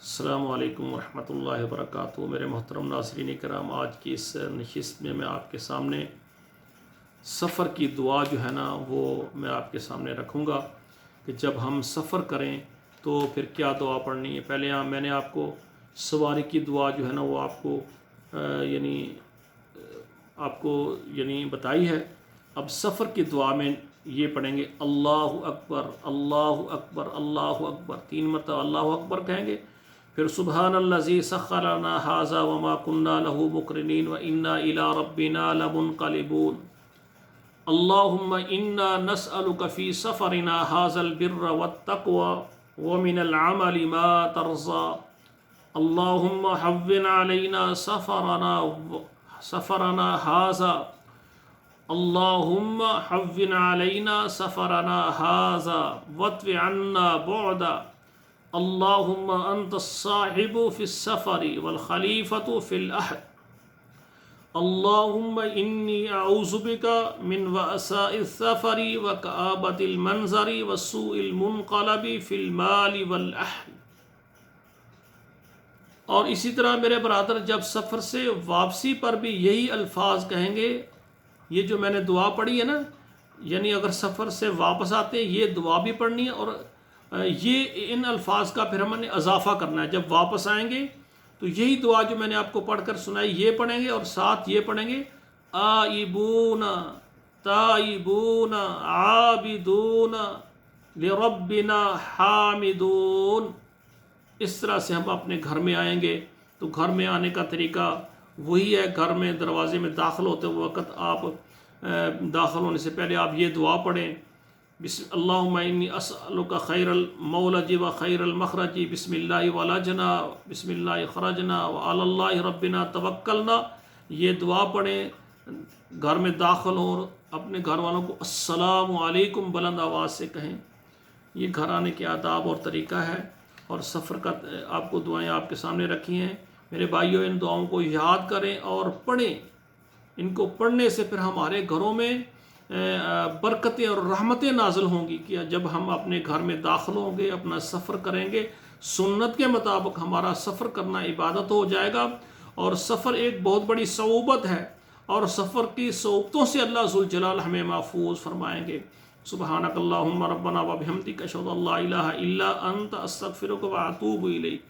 السلام علیکم ورحمۃ اللہ وبرکاتہ۔ میرے محترم ناظرین کرام، آج کی اس نشست میں آپ کے سامنے سفر کی دعا جو ہے نا وہ میں آپ کے سامنے رکھوں گا کہ جب ہم سفر کریں تو پھر کیا دعا پڑھنی ہے۔ پہلے میں نے آپ کو سواری کی دعا جو ہے نا وہ آپ کو بتائی ہے۔ اب سفر کی دعا میں یہ پڑھیں گے اللہ اکبر اللہ اکبر اللہ اکبر، 3 مرتبہ اللہ اکبر کہیں گے، پھر سبحان الذی سخر لنا ھذا وما كنا له مقرنین وانا الی ربنا لمنقلبون۔ اللہم انا نسألک فی سفرنا ھذا البر والتقوى ومن العمل ما ترضى۔ اللہم ھون علینا سفرنا ھذا، اللہم ھون علینا سفرنا ھذا واطو عنا بعدا۔ اللہم انت الصاحب فی السفر والخلیفۃ فی الأہل۔ اللہم انی اعوذ بک من وعثاء السفر وکآبۃ المنظر وسوء المنقلب فی المال والأہل۔ اور اسی طرح میرے برادر جب سفر سے واپسی پر بھی یہی الفاظ کہیں گے۔ یہ جو میں نے دعا پڑھی ہے نا، یعنی اگر سفر سے واپس آتے یہ دعا بھی پڑھنی ہے، اور یہ ان الفاظ کا پھر ہم نے اضافہ کرنا ہے۔ جب واپس آئیں گے تو یہی دعا جو میں نے آپ کو پڑھ کر سنائی یہ پڑھیں گے، اور ساتھ یہ پڑھیں گے آئبون تائبون عابدون لربنا حامدون۔ اس طرح سے ہم اپنے گھر میں آئیں گے۔ تو گھر میں آنے کا طریقہ وہی ہے، گھر میں دروازے میں داخل ہوتے وقت آپ داخل ہونے سے پہلے آپ یہ دعا پڑھیں، اللہم انی اسألک خیر المولج و خیر المخرج، بسم اللہ ولجنا بسم اللہ خرجنا وعلی اللہ ربنا توکلنا۔ یہ دعا پڑھیں، گھر میں داخل ہوں، اپنے گھر والوں کو السلام علیکم بلند آواز سے کہیں۔ یہ گھر آنے کے آداب اور طریقہ ہے، اور سفر کا آپ کو دعائیں آپ کے سامنے رکھی ہیں۔ میرے بھائیوں، ان دعاؤں کو یاد کریں اور پڑھیں۔ ان کو پڑھنے سے پھر ہمارے گھروں میں برکتیں اور رحمتیں نازل ہوں گی کہ جب ہم اپنے گھر میں داخل ہوں گے، اپنا سفر کریں گے، سنت کے مطابق ہمارا سفر کرنا عبادت ہو جائے گا۔ اور سفر ایک بہت بڑی صعوبت ہے، اور سفر کی صعوبتوں سے اللہ ذوالجلال ہمیں محفوظ فرمائیں گے۔ سبحانک اللہم ربنا وبحمدک اشہد ان لا الہ الا انت استغفرک واتوب الیک۔